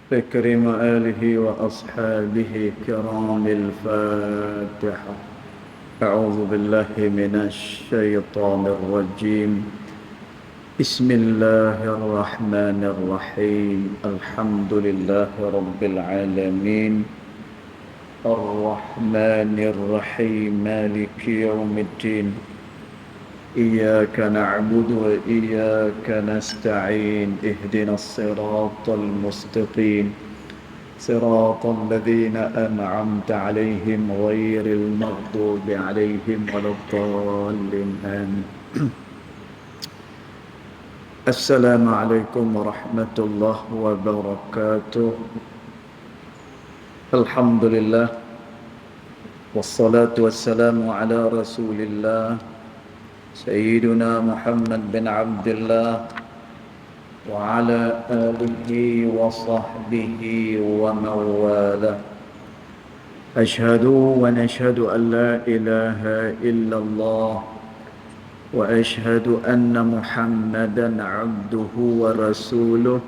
بكرم آله وأصحابه كرام الفاتحة. أعوذ بالله من الشيطان الرجيم. بسم الله الرحمن الرحيم. الحمد لله رب العالمين الرحمن الرحيم مالك يوم الدين. إياك نعبد وإياك نستعين. اهدنا الصراط المستقيم صراط الذين أنعمت عليهم غير المغضوب عليهم ولا الضالين آمين. السلام عليكم ورحمة الله وبركاته. الحمد لله والصلاة والسلام على رسول الله سيدنا محمد بن عبد الله وعلى آله وصحبه ومن والاه. أشهد ونشهد أن لا إله إلا الله وأشهد أن محمدا عبده ورسوله.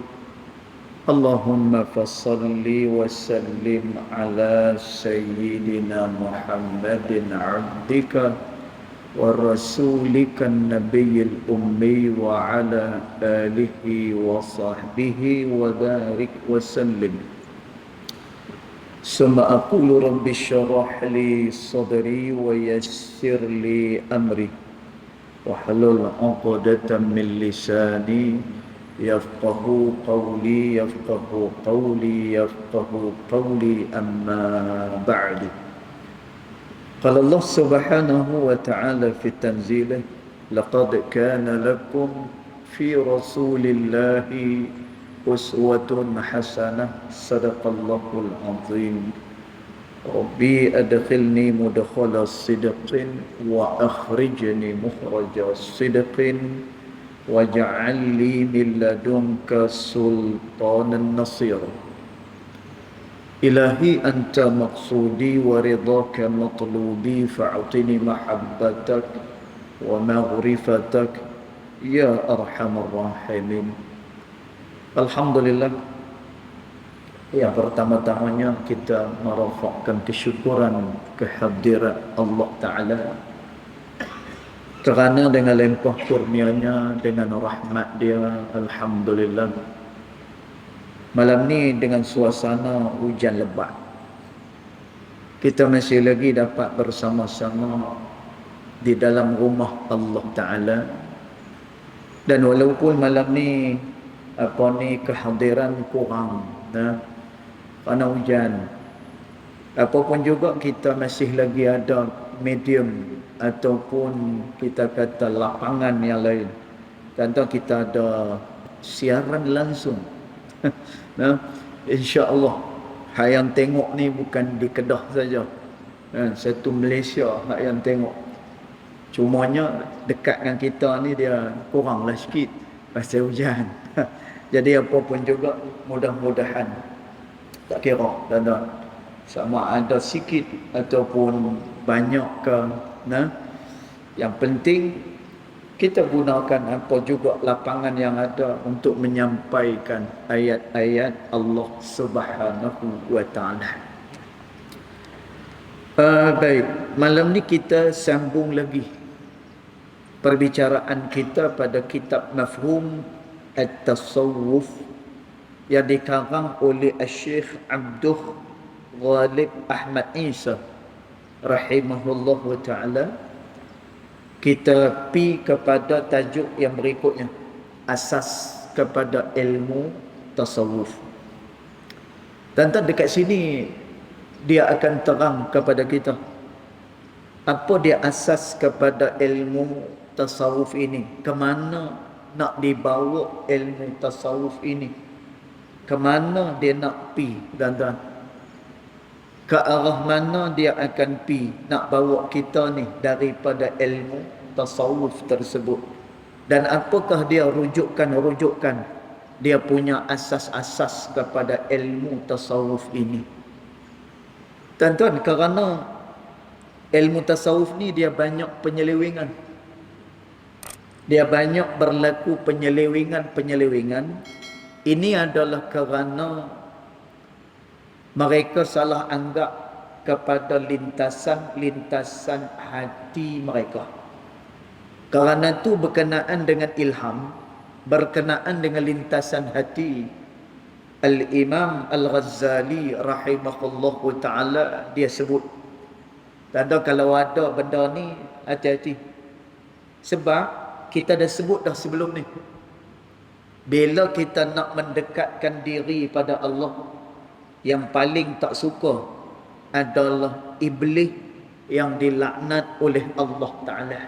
اللهم فصل وسلم على سيدنا محمد عبدك ورسولك النبي الأمي وعلى آله وصحبه وبارك وسلم. ثم أقول رب اشرح لي صدري ويسر لي أمري واحلل عقدة من لساني يفقه قولي أما بعد. قال الله سبحانه وتعالى في تنزيله: لقد كان لكم في رسول الله أسوة حسنة. صدق الله العظيم. ربي أدخلني مدخل الصدق وأخرجني مخرج الصدق واجعل لي من لدنك سلطانا نصيرا. إلهي أنت مقصودي ورضاك مطلوبي فأعطني محبتك ومغفرتك يا أرحم الراحمين. Alhamdulillah. Yang pertama-tamanya kita merafakkan kesyukuran kehadiran Allah Ta'ala kerana dengan limpah kurnianya, dengan rahmat dia, Alhamdulillah, malam ni dengan suasana hujan lebat, kita masih lagi dapat bersama-sama di dalam rumah Allah Ta'ala. Dan walaupun malam ni kehadiran kurang kerana hujan, apapun juga kita masih lagi ada medium ataupun kita kata lapangan yang lain. Contoh kita ada siaran langsung. InsyaAllah yang tengok ni bukan di Kedah saja, satu Malaysia yang tengok. Cumanya dekat dengan kita ni dia kuranglah sikit pasal hujan. Jadi apa pun juga, mudah-mudahan tak kira dan sama ada sikit ataupun banyak ke, yang penting kita gunakan apa juga lapangan yang ada untuk menyampaikan ayat-ayat Allah Subhanahu wa Ta'ala. Baik, malam ni kita sambung lagi perbicaraan kita pada kitab Mafhum At-Tasawwuf yang dikarang oleh Syekh Abdul Ghalib Ahmad Isa rahimahullah ta'ala. Kita pi kepada tajuk yang berikutnya, asas kepada ilmu tasawuf. Tentang dekat sini dia akan terang kepada kita apa dia asas kepada ilmu tasawuf ini, ke mana nak dibawa ilmu tasawuf ini, ke mana dia nak pi, tuan-tuan, ke arah mana dia akan pi nak bawa kita ni daripada ilmu tasawuf tersebut, dan apakah dia rujukan dia punya asas-asas kepada ilmu tasawuf ini. Tuan-tuan, kerana ilmu tasawuf ni dia banyak penyelewengan, dia banyak berlaku penyelewengan. Ini adalah kerana Mereka salah anggap kepada lintasan-lintasan hati mereka. Kerana itu berkenaan dengan ilham, berkenaan dengan lintasan hati, Al-Imam Al-Ghazali rahimahullahu ta'ala dia sebut, tanda kalau ada benda ni hati-hati. Sebab kita dah sebut dah sebelum ni, bila kita nak mendekatkan diri pada Allah, yang paling tak suka adalah iblis yang dilaknat oleh Allah Ta'ala.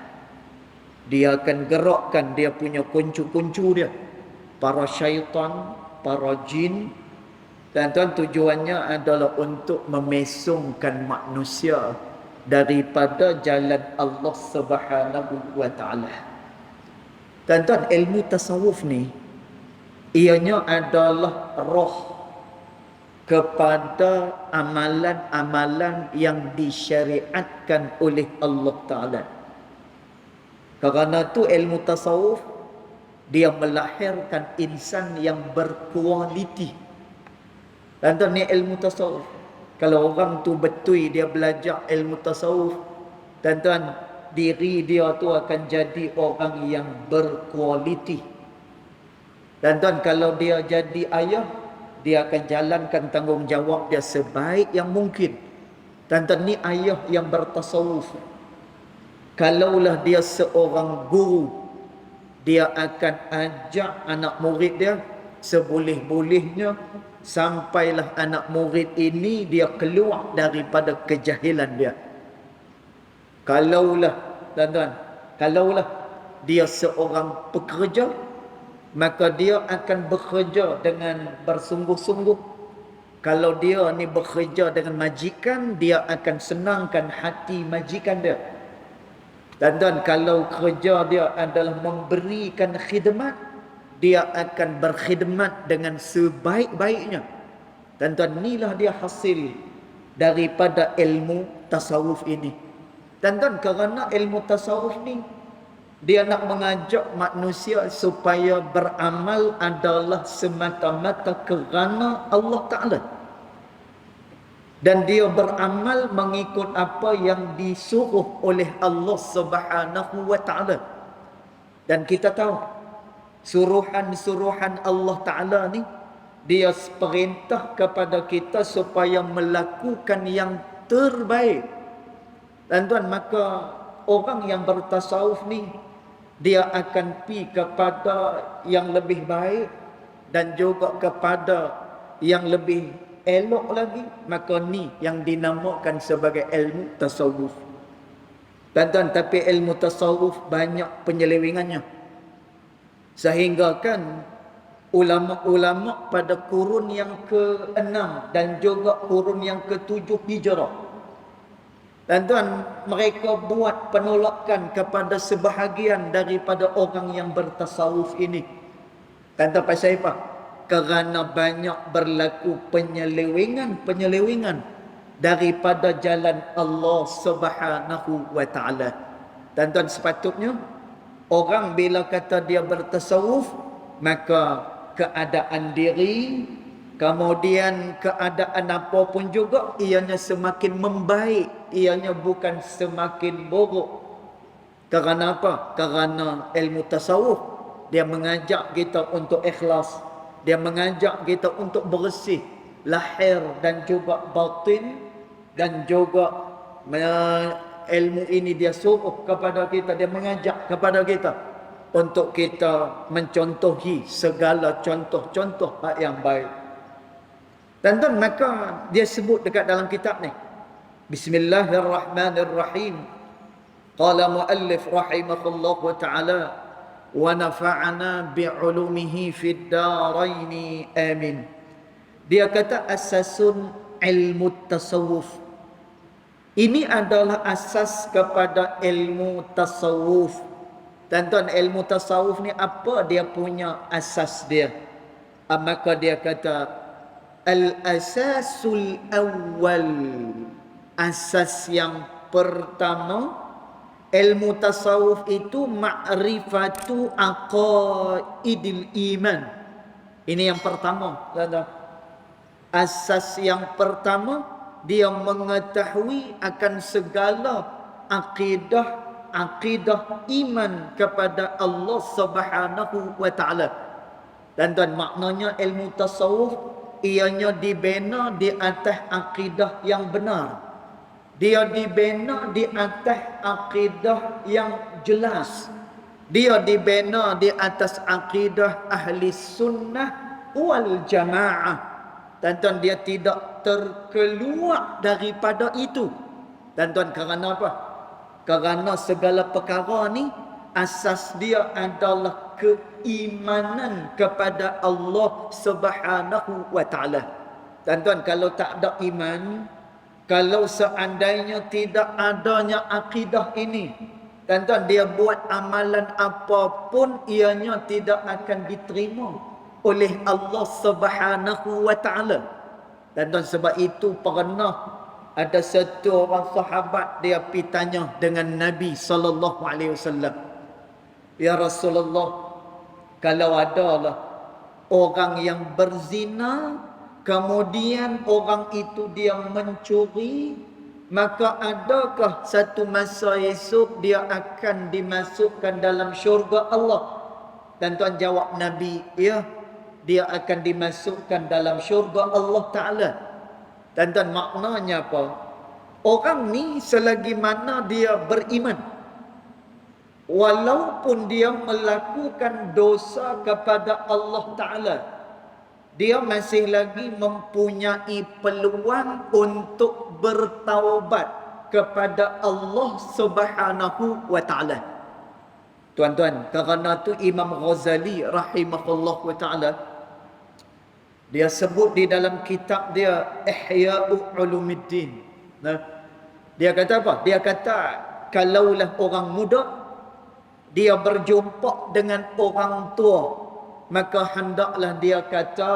Dia akan gerakkan dia punya kuncu-kuncu dia, para syaitan, para jin. Dan tuan, tujuannya adalah untuk memesongkan manusia daripada jalan Allah Subhanahu wa Ta'ala. Dan tuan, ilmu tasawuf ni ianya adalah roh kepada amalan-amalan yang disyariatkan oleh Allah Ta'ala. Kerana tu ilmu tasawuf dia melahirkan insan yang berkualiti. Dan tu ni ilmu tasawuf. Kalau orang tu betul dia belajar ilmu tasawuf, dan tuan, diri dia tu akan jadi orang yang berkualiti. Dan tuan, kalau dia jadi ayah, dia akan jalankan tanggungjawab dia sebaik yang mungkin. Dan ni ayah yang bertasawuf. Kalaulah dia seorang guru, dia akan ajak anak murid dia seboleh-bolehnya sampailah anak murid ini dia keluar daripada kejahilan dia. Kalaulah, tuan-tuan, kalaulah dia seorang pekerja, maka dia akan bekerja dengan bersungguh-sungguh. Kalau dia ni bekerja dengan majikan, dia akan senangkan hati majikan dia. Dan kalau kerja dia adalah memberikan khidmat, dia akan berkhidmat dengan sebaik-baiknya. Dan inilah dia hasil daripada ilmu tasawuf ini. Dan kerana ilmu tasawuf ni dia nak mengajak manusia supaya beramal adalah semata-mata kerana Allah Ta'ala. Dan dia beramal mengikut apa yang disuruh oleh Allah Subhanahu wa Ta'ala. Dan kita tahu suruhan-suruhan Allah Ta'ala ni, dia perintah kepada kita supaya melakukan yang terbaik. Dan maka orang yang bertasawuf ni, dia akan pi kepada yang lebih baik dan juga kepada yang lebih elok lagi. Maka ni yang dinamakan sebagai ilmu tasawuf. Dan tapi ilmu tasawuf banyak penyelewengannya, sehingga kan ulama-ulama pada kurun yang ke-6 dan juga kurun yang ke-7 Hijrah, dan mereka buat penolakan kepada sebahagian daripada orang yang bertasawuf ini. Dan pasal apa? Kerana banyak berlaku penyelewengan daripada jalan Allah Subhanahu wa Ta'ala. Dan sepatutnya orang bila kata dia bertasawuf, maka keadaan diri, kemudian keadaan apa pun juga, ianya semakin membaik, ianya bukan semakin buruk. Kerana apa? Kerana ilmu tasawuf dia mengajak kita untuk ikhlas, dia mengajak kita untuk bersih lahir dan juga batin. Dan juga ilmu ini dia suruh kepada kita, dia mengajak kepada kita untuk kita mencontohi segala contoh-contoh yang baik. Dan maka dia sebut dekat dalam kitab ni, Bismillahirrahmanirrahim. Qala muallif rahimahullahu ta'ala wa nafa'ana bi'ulumihi fid daraini amin. Dia kata asasun ilmu tasawuf. Ini adalah asas kepada ilmu tasawuf. Dan ilmu tasawuf ni apa dia punya asas dia? Maka dia kata al-asasul awal. Asas yang pertama, ilmu tasawuf itu ma'rifatu aqaidil iman. Ini yang pertama, tuan-tuan. Asas yang pertama, dia mengetahui akan segala akidah iman kepada Allah Subhanahu wa taala. Dan maknanya ilmu tasawuf ianya dibina di atas akidah yang benar. Dia dibina di atas akidah yang jelas. Dia dibina di atas akidah ahli sunnah wal jamaah. Dan dia tidak terkeluar daripada itu. Dan kerana apa? Kerana segala perkara ni asas dia adalah keimanan kepada Allah Subhanahu wa taala. Dan kalau tak ada iman, kalau seandainya tidak adanya akidah ini, dan dia buat amalan apapun ianya tidak akan diterima oleh Allah Subhanahu wa taala. Dan sebab itu pernah ada satu orang sahabat dia pergi tanya dengan Nabi sallallahu alaihi wasallam, "Ya Rasulullah, kalau adalah orang yang berzina, kemudian orang itu dia mencuri, maka adakah satu masa esok dia akan dimasukkan dalam syurga Allah?" Dan tuan jawab Nabi, "Ya, dia akan dimasukkan dalam syurga Allah Ta'ala." Dan maknanya apa? Orang ni selagi mana dia beriman, walaupun dia melakukan dosa kepada Allah Ta'ala, dia masih lagi mempunyai peluang untuk bertaubat kepada Allah Subhanahu wa taala. Tuan-tuan, kerana tu Imam Ghazali rahimahullah wa taala dia sebut di dalam kitab dia Ihya'u Ulumuddin. Nah, dia kata apa? Dia kata kalaulah orang muda dia berjumpa dengan orang tua, maka hendaklah dia kata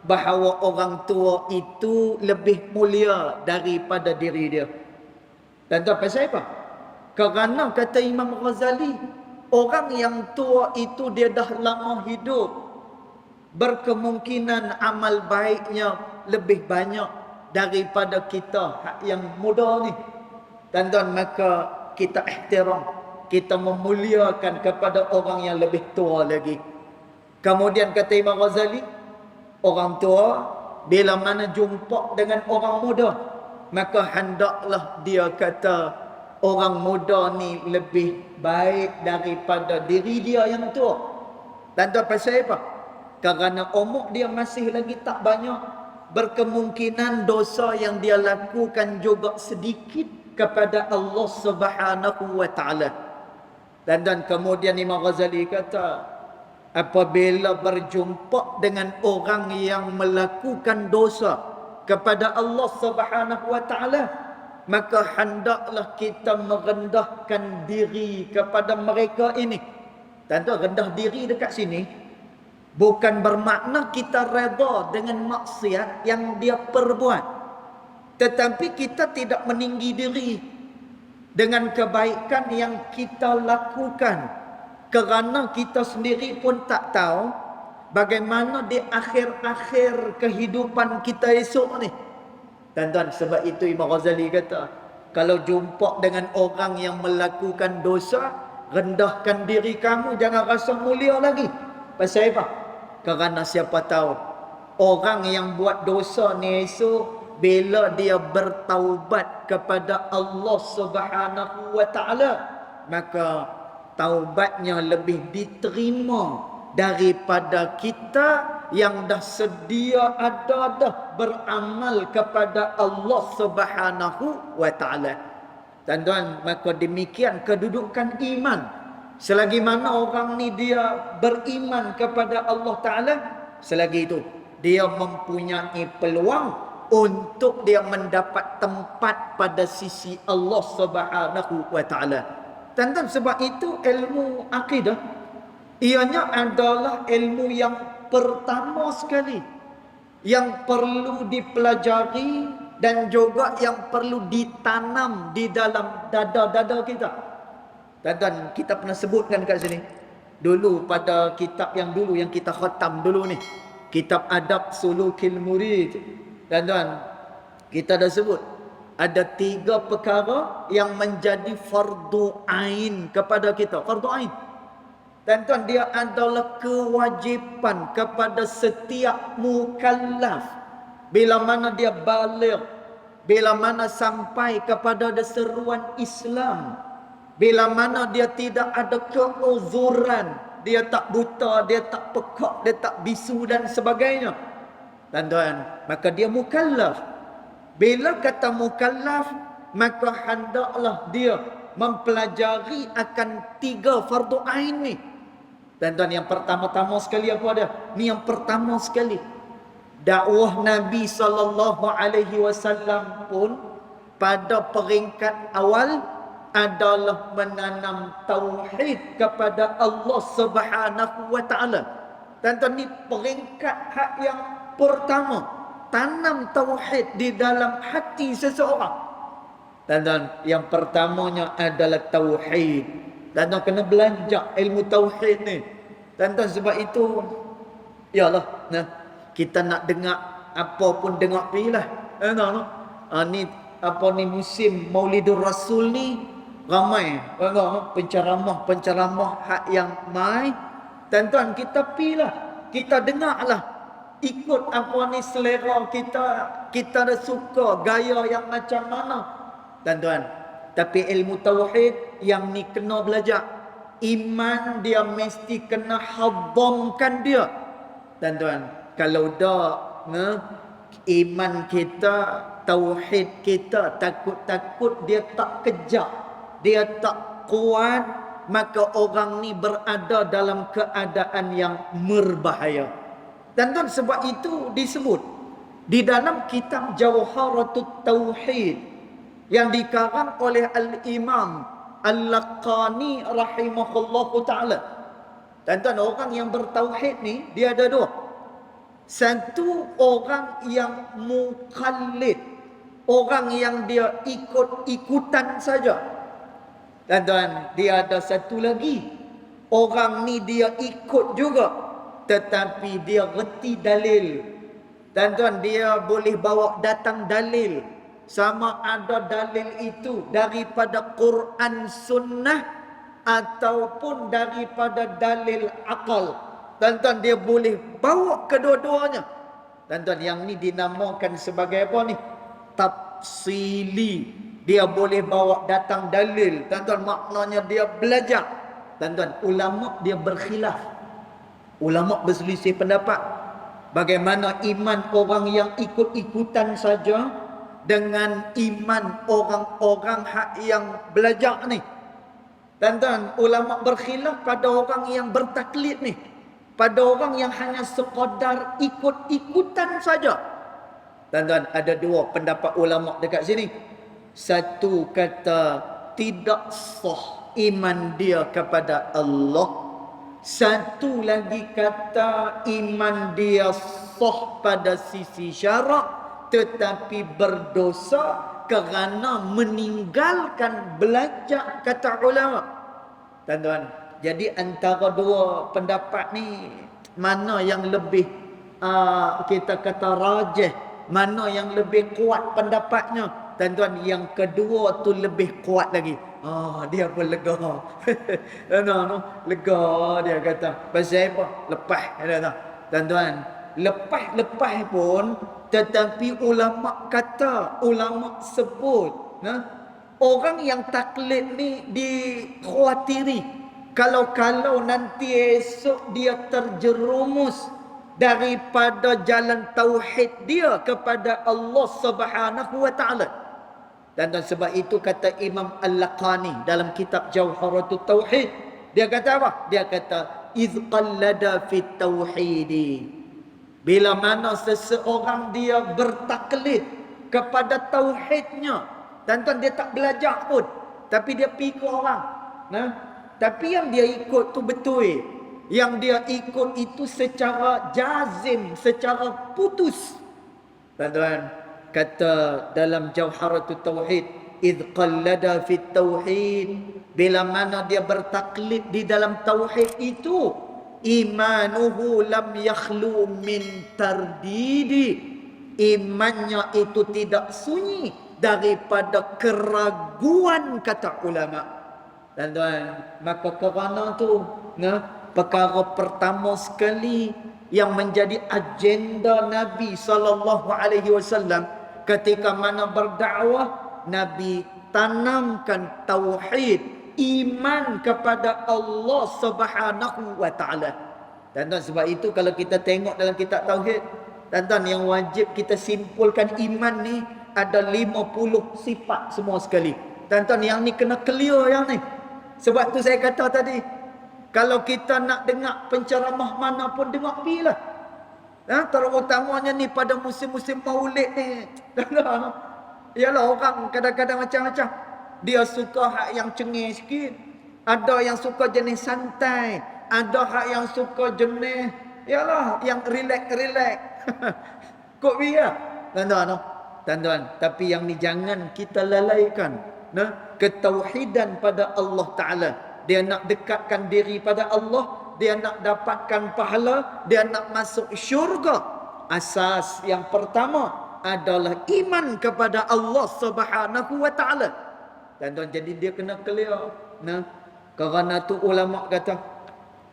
bahawa orang tua itu lebih mulia daripada diri dia. Dan tahu pasal apa? Kerana kata Imam Ghazali, orang yang tua itu dia dah lama hidup, berkemungkinan amal baiknya lebih banyak daripada kita yang muda ni. Dan maka kita ihtiram, kita memuliakan kepada orang yang lebih tua lagi. Kemudian kata Imam Ghazali, orang tua bila mana jumpa dengan orang muda, maka hendaklah dia kata orang muda ni lebih baik daripada diri dia yang tua. Dan pasal apa? Kerana umur dia masih lagi tak banyak, berkemungkinan dosa yang dia lakukan juga sedikit kepada Allah Subhanahu wa taala. Dan kemudian Imam Ghazali kata, apabila berjumpa dengan orang yang melakukan dosa kepada Allah Subhanahu wa taala, maka hendaklah kita merendahkan diri kepada mereka ini. Dan rendah diri dekat sini bukan bermakna kita redha dengan maksiat yang dia perbuat, tetapi kita tidak meninggi diri dengan kebaikan yang kita lakukan, kerana kita sendiri pun tak tahu bagaimana di akhir-akhir kehidupan kita esok ni. Dan sebab itu Imam Ghazali kata, kalau jumpa dengan orang yang melakukan dosa, rendahkan diri kamu, jangan rasa mulia lagi. Pasal apa? Kerana siapa tahu orang yang buat dosa ni esok bila dia bertaubat kepada Allah Subhanahu wa taala, maka taubatnya lebih diterima daripada kita yang dah sedia ada dah beramal kepada Allah Subhanahu wa taala. Dan maka demikian kedudukan iman. Selagi mana orang ni dia beriman kepada Allah Ta'ala, selagi itu dia mempunyai peluang untuk dia mendapat tempat pada sisi Allah Subhanahu wa taala. Dan sebab itu ilmu akidah ianya adalah ilmu yang pertama sekali yang perlu dipelajari dan juga yang perlu ditanam di dalam dada-dada kita. Dan kita pernah sebutkan kat sini dulu pada kitab yang dulu yang kita khatam dulu ni, kitab adab sulukil murid. Tuan-tuan, kita dah sebut ada 3 perkara yang menjadi fardu ain kepada kita. Fardu ain. Tuan-tuan, dia adalah kewajipan kepada setiap mukallaf. Bila mana dia baligh, bila mana sampai kepada seruan Islam, bila mana dia tidak ada keuzuran, dia tak buta, dia tak pekak, dia tak bisu dan sebagainya, tuan-tuan, maka dia mukallaf. Bila kata mukallaf, maka hendaklah dia mempelajari akan 3 fardu ain ni. Tuan-tuan, yang pertama-tama sekali apa dia? Ni yang pertama sekali. Dakwah Nabi SAW pun pada peringkat awal adalah menanam tauhid kepada Allah Subhanahu wa taala. Tuan-tuan, ni peringkat hak yang pertama, tanam tauhid di dalam hati seseorang. Tuan-tuan, yang pertamanya adalah tauhid. Tuan-tuan kena belajar ilmu tauhid ni. Tuan-tuan, sebab itu yalah, kita nak dengar apa pun dengar pilah. Ni apa ni musim Maulidur Rasul ni ramai penceramah hak yang mai. Tuan-tuan, kita pilah, kita dengarlah, ikut apa ni selera kita. Kita dah suka gaya yang macam mana, tuan-tuan. Tapi ilmu tauhid yang ni kena belajar. Iman dia mesti kena hadamkan dia. Tuan-tuan, kalau dah iman kita, tauhid kita takut-takut dia tak kejap, dia tak kuat, maka orang ni berada dalam keadaan yang berbahaya. Tuan-tuan, sebab itu disebut di dalam kitab Jawharatut Tauhid yang dikarang oleh Al-Imam Al-Laqani rahimahullahu ta'ala. Tuan-tuan, orang yang bertauhid ni dia ada 2. Satu, orang yang muqallid, orang yang dia ikut-ikutan saja. Tuan-tuan, dia ada satu lagi, orang ni dia ikut juga, tetapi dia reti dalil. Tuan-tuan, dia boleh bawa datang dalil, sama ada dalil itu daripada Quran Sunnah ataupun daripada dalil akal. Tuan-tuan, dia boleh bawa kedua-duanya. Tuan-tuan, yang ni dinamakan sebagai apa ni? Tafsili. Dia boleh bawa datang dalil. Tuan-tuan, maknanya dia belajar. Tuan-tuan, ulama dia berkhilaf. Ulama berselisih pendapat. Bagaimana iman orang yang ikut-ikutan saja dengan iman orang-orang hak yang belajar ni. Tuan-tuan, ulama berkhilaf pada orang yang bertaklid ni, pada orang yang hanya sekadar ikut-ikutan saja. Tuan-tuan, ada 2 pendapat ulama dekat sini. Satu kata tidak sah iman dia kepada Allah. Satu lagi kata iman dia sah pada sisi syarak, tetapi berdosa kerana meninggalkan belajar, kata ulama. Tuan-tuan, jadi antara 2 pendapat ni, mana yang lebih kita kata rajih, mana yang lebih kuat pendapatnya? Tuan-tuan, yang kedua tu lebih kuat lagi. Dia pun lega. Lega dia kata. Pasal apa? Lepas. Tuan-tuan, lepas pun, tetapi ulama kata, ulama sebut, orang yang taklid ni dikhawatiri kalau nanti esok dia terjerumus daripada jalan tauhid dia kepada Allah Subhanahu wa taala. Dan sebab itu kata Imam Al-Laqani dalam kitab Jawharatut Tauhid, dia kata apa? Dia kata iz qallada fit tauhidi. Bila mana seseorang dia bertaklid kepada tauhidnya, tuan-tuan, dia tak belajar pun, tapi dia pergi ke orang. Tapi yang dia ikut tu betul. Yang dia ikut itu secara jazim, secara putus. Tuan-tuan, kata dalam Jawharatut Tauhid, idh qallada fit tauhid, bila mana dia bertaklid di dalam tauhid itu, imanuhu lam yakhlu min tardidi. Imannya itu tidak sunyi daripada keraguan, kata ulama. Tuan-tuan, maka kerana tu, perkara pertama sekali yang menjadi agenda Nabi SAW ketika mana berdakwah, Nabi tanamkan tauhid, iman kepada Allah Subhanahu wa taala. Dan sebab itu kalau kita tengok dalam kitab tauhid, dan yang wajib kita simpulkan iman ni ada 50 sifat semua sekali. Dan yang ni kena clear yang ni. Sebab tu saya kata tadi, kalau kita nak dengar penceramah mana pun, dengar pilah. Terutamanya ni pada musim-musim maulid ni. Yalah, orang kadang-kadang macam-macam. Dia suka hak yang cengih sikit. Ada yang suka jenis santai. Ada hak yang suka jenis, yalah, yang relax-relax. Kok biar? Tuan-tuan, tapi yang ni jangan kita lalaikan. Ketauhidan pada Allah Ta'ala. Dia nak dekatkan diri pada Allah. Dia nak dapatkan pahala. Dia nak masuk syurga. Asas yang pertama adalah iman kepada Allah Subhanahu wa Ta'ala. Tuan-tuan, jadi dia kena clear. Kerana tu ulama kata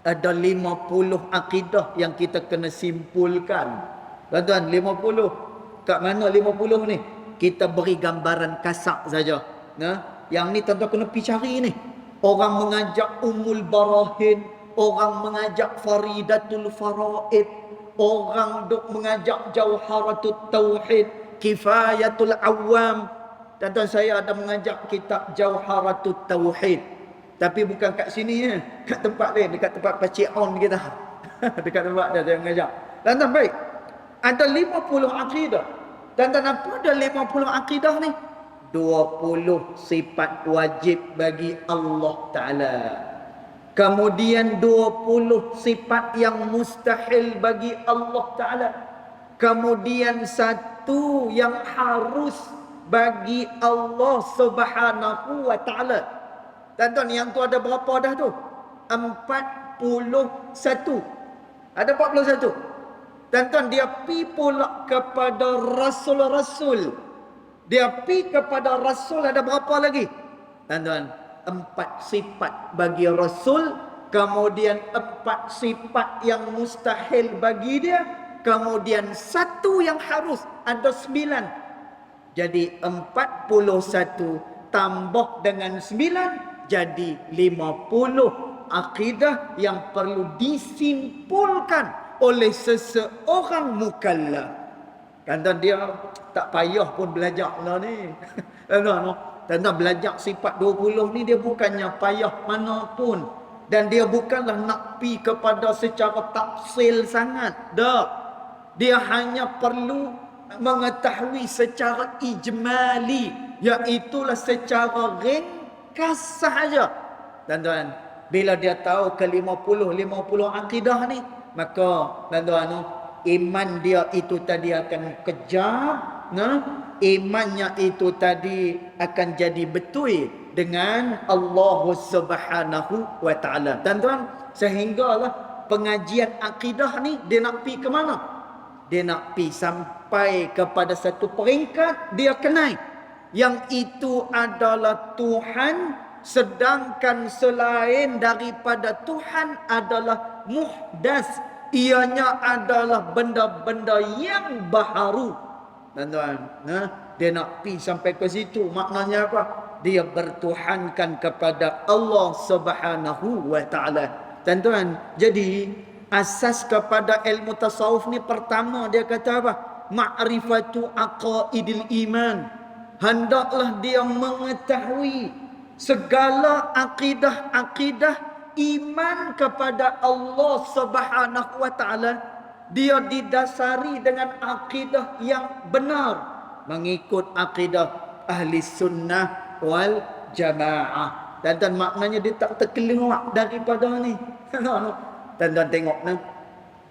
ada 50 akidah yang kita kena simpulkan. Tuan-tuan, 50. Kat mana 50 ni? Kita beri gambaran kasar saja. Yang ni tuan-tuan kena pergi cari ni. Orang mengajak Ummul Barahin, orang mengajak Faridatul Faraid, orang duk mengajak Jauharatul Tauhid, Kifayatul Awam. Tuan-tuan, saya ada mengajak kitab Jauharatul Tauhid. Tapi bukan kat sini ya, kat tempat lain, dekat tempat Pakcik On kita. Dekat tempat dia saya mengajak. Tuan-tuan, baik. Ada 50 akidah. Tuan-tuan, apa ada 50 akidah ni? 20 sifat wajib bagi Allah Ta'ala. Kemudian 20 sifat yang mustahil bagi Allah Ta'ala. Kemudian satu yang harus bagi Allah Subhanahu wa Ta'ala. Tuan-tuan, yang tu ada berapa dah tu? 41. Ada 41. Tuan-tuan, dia pi pula kepada Rasul-Rasul. Dia pi kepada Rasul, ada berapa lagi? Tuan-tuan, 4 sifat bagi Rasul. Kemudian 4 sifat yang mustahil bagi dia. Kemudian satu yang harus, ada 9. Jadi 41 tambah dengan 9, jadi 50 akidah yang perlu disimpulkan oleh seseorang mukallaf. Tuan-tuan, dia tak payah pun belajar lah ni. Tuan-tuan, belajar sifat 20 ni dia bukannya payah mana pun. Dan dia bukanlah nak pi kepada secara tafsil sangat. Tak. Dia hanya perlu mengetahui secara ijmali, iaitulah secara ringkas sahaja. Tuan-tuan, bila dia tahu ke 50 akidah ni, maka tuan-tuan, iman dia itu tadi akan kejar. Imannya itu tadi akan jadi betul dengan Allah Subhanahu wa Ta'ala. Tuan-tuan, sehinggalah pengajian akidah ni dia nak pi ke mana? Dia nak pi sampai kepada satu peringkat dia kenal yang itu adalah Tuhan, sedangkan selain daripada Tuhan adalah muhdas, ianya adalah benda-benda yang baharu. Tuan-tuan, dia nak pi sampai ke situ. Maknanya apa? Dia bertuhankan kepada Allah Subhanahu wa Ta'ala. Tuan-tuan, jadi asas kepada ilmu tasawuf ni pertama dia kata apa? Ma'rifatu aqaidil iman. Hendaklah dia mengetahui segala akidah-akidah iman kepada Allah Subhanahu wa Ta'ala. Dia didasari dengan akidah yang benar, mengikut akidah ahli sunnah wal jamaah. Dan maknanya dia tak terkeluar daripada ni. Tuan-tuan tengok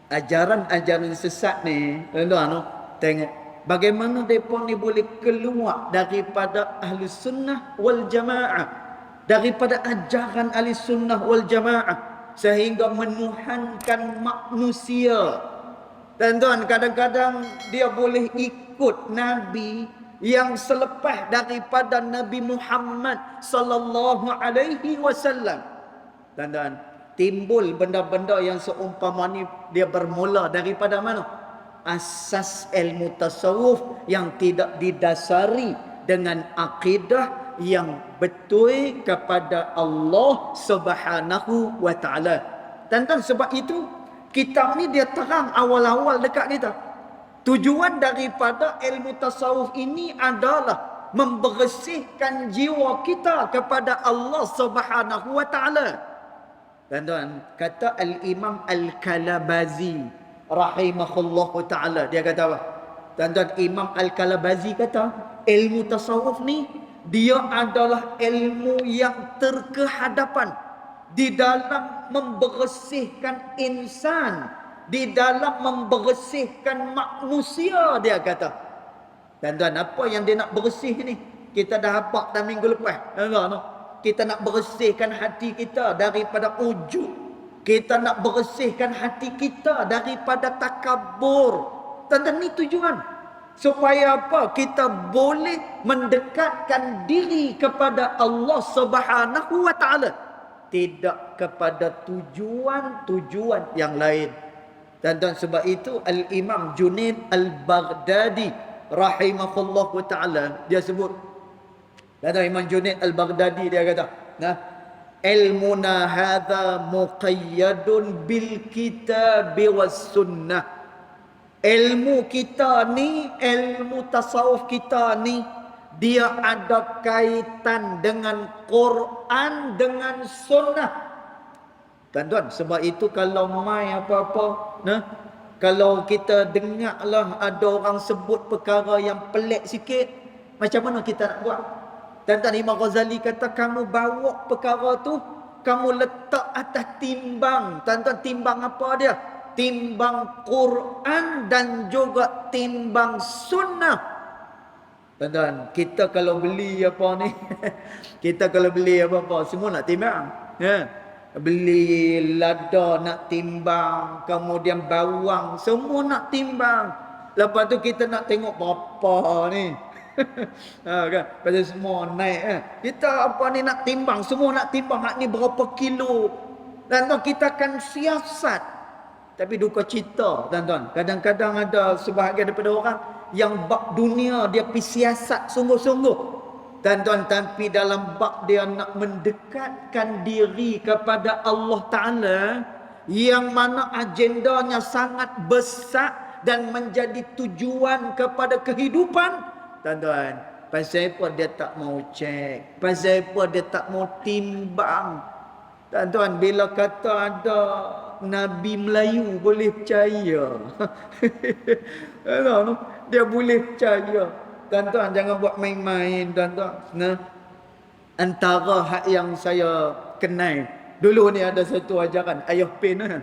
ajaran-ajaran sesat ni. Tuan-tuan tengok bagaimana mereka ni boleh keluar daripada ahli sunnah wal jamaah, daripada ajaran ahli sunnah wal jamaah. sehingga menuhankan manusia. Tuan-tuan, kadang-kadang dia boleh ikut Nabi yang selepas daripada Nabi Muhammad sallallahu alaihi wasallam. Tuan-tuan, timbul benda-benda yang seumpama ni dia bermula daripada mana? Asas ilmu tasawuf yang tidak didasari dengan akidah yang betul kepada Allah Subhanahu wa taala. Tuan-tuan, sebab itu kitab ni dia terang awal-awal dekat kita. Tujuan daripada ilmu tasawuf ini adalah membersihkan jiwa kita kepada Allah Subhanahu wa taala. Tuan-tuan, kata Al-Imam Al-Kalabazi rahimahullahu taala, dia kata apa? Tuan-tuan, Imam Al-Kalabazi kata, ilmu tasawuf ni dia adalah ilmu yang terkehadapan di dalam membersihkan insan, di dalam membersihkan manusia, dia kata. Tuan-tuan, apa yang dia nak bersih ni? Kita dah hafal dah minggu lepas. Kita nak bersihkan hati kita daripada ujub. Kita nak bersihkan hati kita daripada takabur. Tuan-tuan, ni tujuan. Supaya apa? Kita boleh mendekatkan diri kepada Allah Subhanahu wa taala, tidak kepada tujuan-tujuan yang lain. Tuan-tuan, sebab itu Al-Imam Junaid Al-Baghdadi rahimahullahu taala, dia sebut, tuan-tuan, Imam Junaid Al-Baghdadi dia kata, ilmuna hadza muqayyadun bil kitab was sunnah. Ilmu kita ni, ilmu tasawuf kita ni, dia ada kaitan dengan Quran, dengan sunnah. Tuan-tuan, sebab itu kalau mai apa-apa, kalau kita dengarlah ada orang sebut perkara yang pelik sikit, macam mana kita nak buat? Tuan-tuan, Imam Ghazali kata, kamu bawa perkara tu, kamu letak atas timbang. Tuan-tuan, timbang apa dia? Timbang Quran dan juga timbang sunnah. Tuan-tuan, kita kalau beli apa ni, kita kalau beli apa-apa, semua nak timbang. Beli lada nak timbang, kemudian bawang, semua nak timbang. Lepas tu kita nak tengok berapa ni. Kan? Pasal semua naik. Kita apa ni nak timbang, semua nak timbang, hak ni berapa kilo. Dan kita akan siasat. Tapi duka cita, tuan-tuan, kadang-kadang ada sebahagian daripada orang yang bab dunia dia pergi siasat sungguh-sungguh, tuan-tuan, tapi dalam bab dia nak mendekatkan diri kepada Allah Ta'ala, yang mana agendanya sangat besar dan menjadi tujuan kepada kehidupan, tuan-tuan, pasal apa dia tak mau cek, pasal apa dia tak mau timbang. Tuan-tuan, bila kata ada Nabi Melayu boleh percaya. Dia boleh percaya. Tuan-tuan, jangan buat main-main, tuan-tuan. Antara hak yang saya kenal dulu ni, ada satu ajaran Ayah Pin.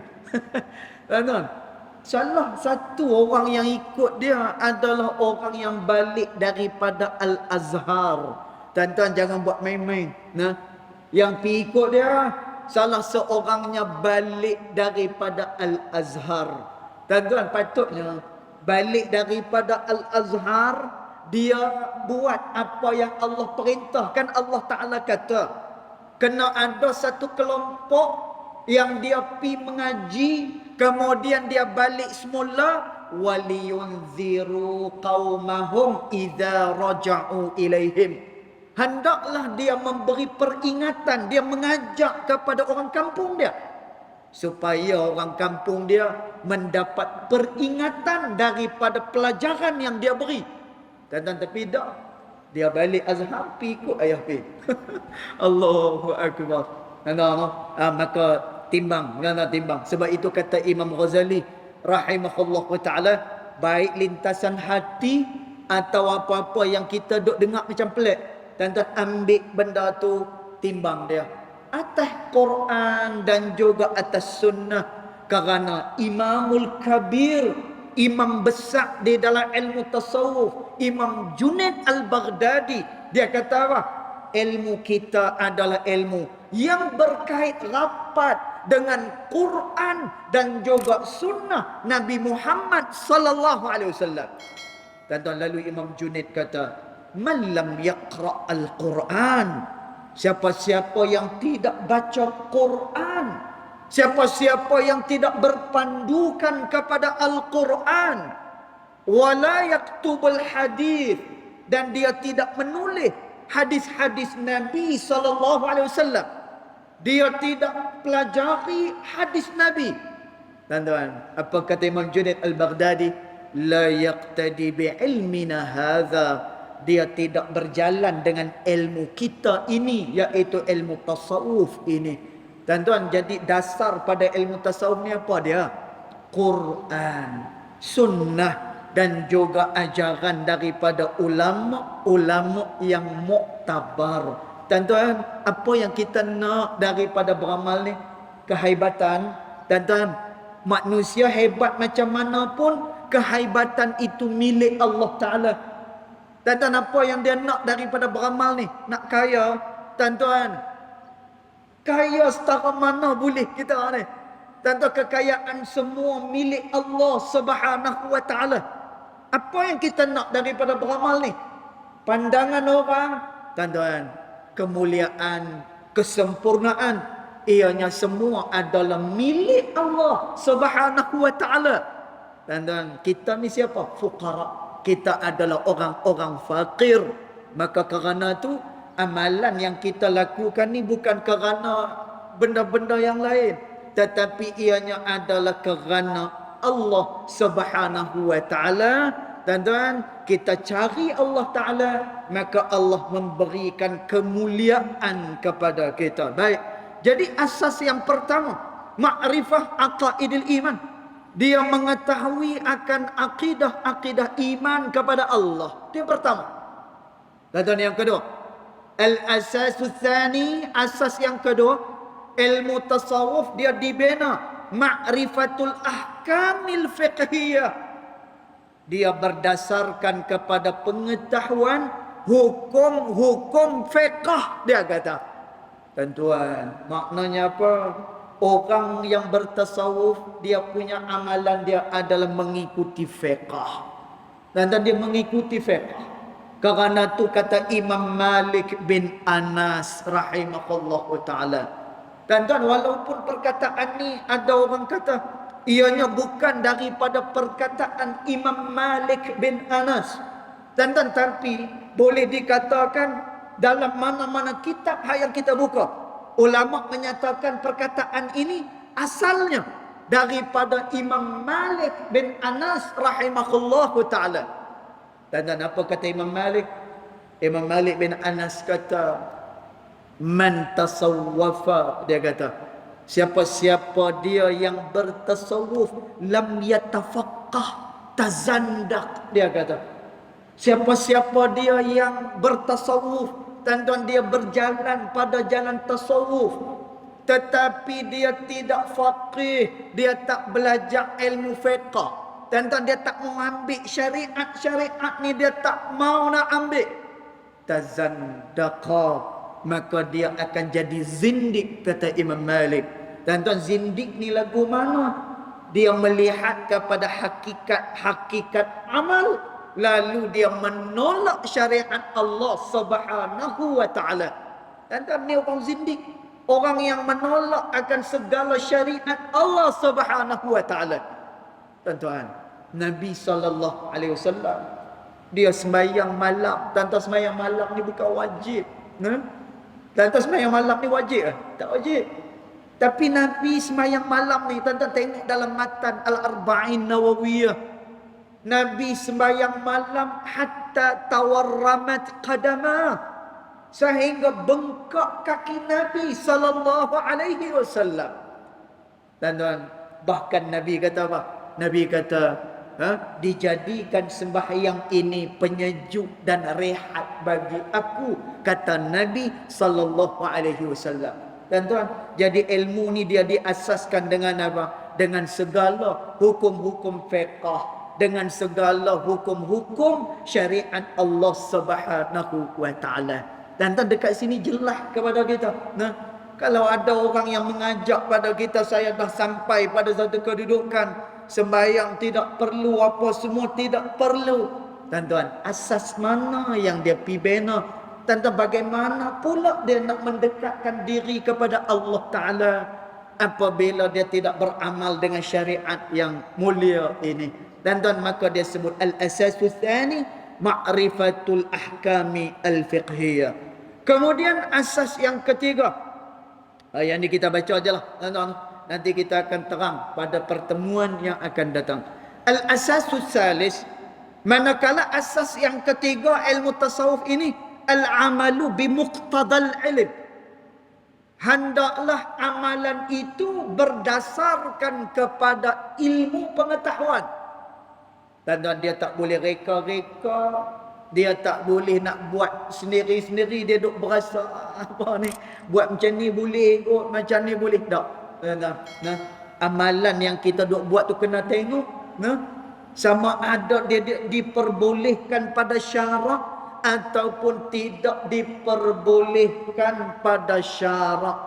Tuan-tuan, salah satu orang yang ikut dia adalah orang yang balik daripada Al-Azhar. Tuan-tuan, jangan buat main-main. Yang pergi ikut dia, salah seorangnya balik daripada Al-Azhar. Tuan-tuan, patutnya balik daripada Al-Azhar, dia buat apa yang Allah perintahkan. Allah Ta'ala kata, kena ada satu kelompok yang dia pi mengaji, kemudian dia balik semula, waliyunziru qaumahum idza raja'u ilaihim. Hendaklah dia memberi peringatan, dia mengajak kepada orang kampung dia, supaya orang kampung dia mendapat peringatan daripada pelajaran yang dia beri. Dan tapi tak, dia balik Azhar, pi ikut Ayah Pi. Allahu Akbar. Maka timbang, timbang. Sebab itu kata Imam Ghazali rahimahullah ta'ala, baik lintasan hati atau apa-apa yang kita duk dengar macam pelik, tuan-tuan, ambil benda tu, timbang dia atas Quran dan juga atas sunnah. Kerana Imamul Kabir, imam besar di dalam ilmu tasawuf, Imam Junaid Al-Baghdadi, dia kata apa? Ilmu kita adalah ilmu yang berkait rapat dengan Quran dan juga sunnah Nabi Muhammad sallallahu alaihi wasallam. Tuan-tuan, lalu Imam Junaid kata, "Man lam yaqra' al-Quran." Siapa-siapa yang tidak baca Quran, siapa-siapa yang tidak berpandukan kepada Al-Quran, wala yaktubul hadis, dan dia tidak menulis hadis-hadis Nabi sallallahu alaihi wasallam, dia tidak pelajari hadis Nabi. Tuan-tuan, apa kata Imam Junaid al-Baghdadi? La yaqtadi bi'ilmina hadha. Dia tidak berjalan dengan ilmu kita ini, iaitu ilmu tasawuf ini. Tuan-tuan, jadi dasar pada ilmu tasawuf ni apa dia? Quran, sunnah, dan juga ajaran daripada ulama-ulama yang muktabar. Tuan-tuan, apa yang kita nak daripada beramal ni? Kehebatan. Tuan-tuan, manusia hebat macam mana pun, kehebatan itu milik Allah Ta'ala. Tuan-tuan, apa yang dia nak daripada beramal ni? Nak kaya. Tuan-tuan, kaya setara mana boleh kita ni? Tuan-tuan, kekayaan semua milik Allah Subhanahu wa Ta'ala. Apa yang kita nak daripada beramal ni? Pandangan orang, tuan-tuan, kemuliaan, kesempurnaan, ianya semua adalah milik Allah Subhanahu wa Ta'ala. Tuan-tuan, kita ni siapa? Fuqara. Kita adalah orang-orang fakir. Maka kerana tu, amalan yang kita lakukan ni bukan kerana benda-benda yang lain, tetapi ianya adalah kerana Allah Subhanahu wa Ta'ala. Tuan-tuan, kita cari Allah Ta'ala, maka Allah memberikan kemuliaan kepada kita. Baik. Jadi asas yang pertama, ma'rifah aqaidil iman. Dia mengetahui akan akidah-akidah iman kepada Allah. Itu yang pertama. Dan yang kedua, al-asasus tsani, asas yang kedua, ilmu tasawuf dia dibina ma'rifatul ahkamil fiqhiyah. Dia berdasarkan kepada pengetahuan hukum-hukum fiqh, dia kata. Tuan-tuan, maknanya apa? Orang yang bertasawuf, dia punya amalan dia adalah mengikuti fiqh. Dan dia mengikuti fiqh. Kerana tu kata Imam Malik bin Anas rahimahullahu ta'ala. Tuan-tuan, walaupun perkataan ni ada orang kata ianya bukan daripada perkataan Imam Malik bin Anas. Tuan-tuan, tapi boleh dikatakan dalam mana-mana kitab yang kita buka, ulama menyatakan perkataan ini asalnya daripada Imam Malik bin Anas rahimahullahu ta'ala. Dan apa kata Imam Malik? Imam Malik bin Anas kata, man tasawwafa, dia kata, siapa-siapa dia yang bertasawuf, lam yatafaqqah tazandak, dia kata. Siapa-siapa dia yang bertasawuf, tuan-tuan, dia berjalan pada jalan tasawuf, tetapi dia tidak faqih, dia tak belajar ilmu fiqh, tuan-tuan, dia tak mau ambil syariat-syariat ni, dia tak mau nak ambil, tazandaqa, maka dia akan jadi zindik, kata Imam Malik. Tuan-tuan, zindik ni lagu mana? Dia melihat kepada hakikat amal, lalu dia menolak syariat Allah Subhanahu wa Ta'ala. Tuan-tuan, ni orang zindik, orang yang menolak akan segala syariat Allah Subhanahu wa Ta'ala. Tuan-tuan, Nabi sallallahu alaihi wasallam dia sembahyang malam. Tuan-tuan, sembahyang malam ni bukan wajib. Tuan-tuan, sembahyang malam ni wajib? Tak wajib. Tapi Nabi sembahyang malam ni, tuan-tuan tengok dalam matan Al-Arba'in Nawawiyah, Nabi sembahyang malam hatta tawarramat qadamah, sehingga bengkak kaki Nabi sallallahu alaihi wasallam. Tuan-tuan, bahkan Nabi kata apa? Nabi kata, dijadikan sembahyang ini penyejuk dan rehat bagi aku, kata Nabi sallallahu alaihi wasallam. Tuan-tuan, jadi ilmu ni dia diasaskan dengan apa? Dengan segala hukum-hukum fiqh, dengan segala hukum-hukum syariat Allah Subhanahu wa Ta'ala. Dan dekat sini jelas kepada kita, Kalau ada orang yang mengajak pada kita, saya dah sampai pada satu kedudukan, sembahyang tidak perlu, apa semua tidak perlu. Tuan-tuan, asas mana yang dia pergi bina? Tuan-tuan, bagaimana pula dia nak mendekatkan diri kepada Allah Ta'ala apabila dia tidak beramal dengan syariat yang mulia ini? Tuan-tuan, maka dia sebut al-asasus tsani ma'rifatul ahkami al-fiqhiyah. Kemudian asas yang ketiga, yang ini kita baca aja lah. Nanti kita akan terang pada pertemuan yang akan datang. Al-asasus salis, manakala asas yang ketiga ilmu tasawuf ini, al-amalu bimuqtadal ilm. Hendaklah amalan itu berdasarkan kepada ilmu pengetahuan. Dan dia tak boleh reka-reka, dia tak boleh nak buat sendiri-sendiri, dia duk berasa apa ni, buat macam ni boleh kot, macam ni boleh tak. Nah, amalan yang kita duk buat tu kena tengok, sama ada dia diperbolehkan pada syarak ataupun tidak diperbolehkan pada syarak.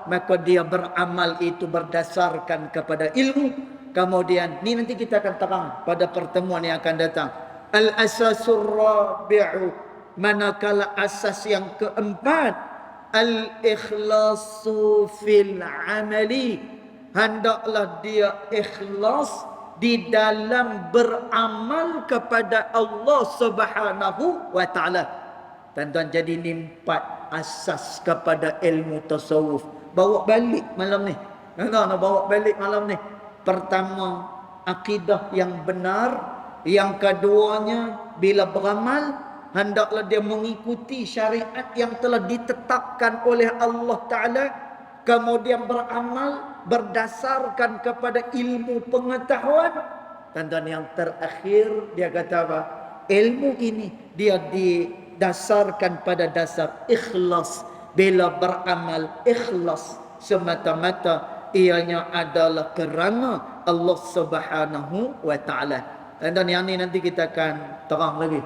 Maka dia beramal itu berdasarkan kepada ilmu. Kemudian ni nanti kita akan terang pada pertemuan yang akan datang. Al-asasur rabi'u, manakala asas yang keempat, al-ikhlasu fil amali. Hendaklah dia ikhlas di dalam beramal kepada Allah Subhanahu wa taala. Tuan-tuan, jadi ni 4 asas kepada ilmu tasawuf. Bawa balik malam ni. Nak bawa balik malam ni. Pertama, akidah yang benar. Yang keduanya, bila beramal, hendaklah dia mengikuti syariat yang telah ditetapkan oleh Allah Ta'ala. Kemudian beramal berdasarkan kepada ilmu pengetahuan. Dan yang terakhir, dia kata apa? Ilmu ini, dia didasarkan pada dasar ikhlas. Bila beramal, ikhlas semata-mata, ianya adalah kerana Allah Subhanahu wa taala. Dan yang ni nanti kita akan terang lagi,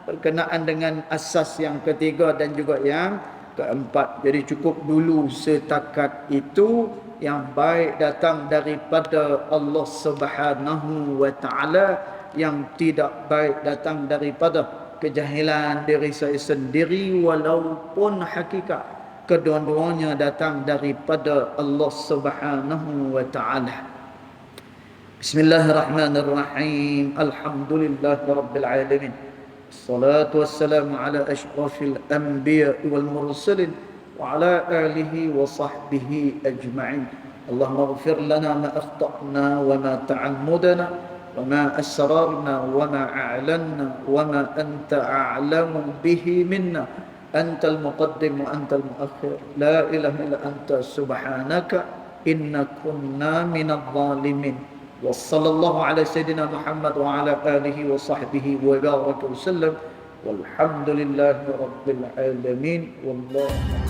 berkenaan dengan asas yang ketiga dan juga yang keempat. Jadi cukup dulu setakat itu. Yang baik datang daripada Allah Subhanahu wa taala, yang tidak baik datang daripada kejahilan diri saya sendiri, walaupun hakikat kedua-duanya datang daripada Allah Subhanahu wa taala. Bismillahirrahmanirrahim. Alhamdulillahirabbil alamin. Wassalatu wassalamu ala asyrafil anbiya'i wal mursalin wa ala alihi wa sahbihi ajma'in. Allahumma ighfir lana ma akhta'na wa ma ta'ammudna wa ma asrarna wa ma a'lanna wa ma anta a'lamu bihi minna. Antal muqaddim wa antal muakhir. La ilaha illa anta subhanaka inna kunna minadh dhalimin. Wa sallallahu ala sayyidina Muhammad wa ala alihi wa sahbihi wa baraka wa sallam. Walhamdulillahi rabbil alamin. Wallahu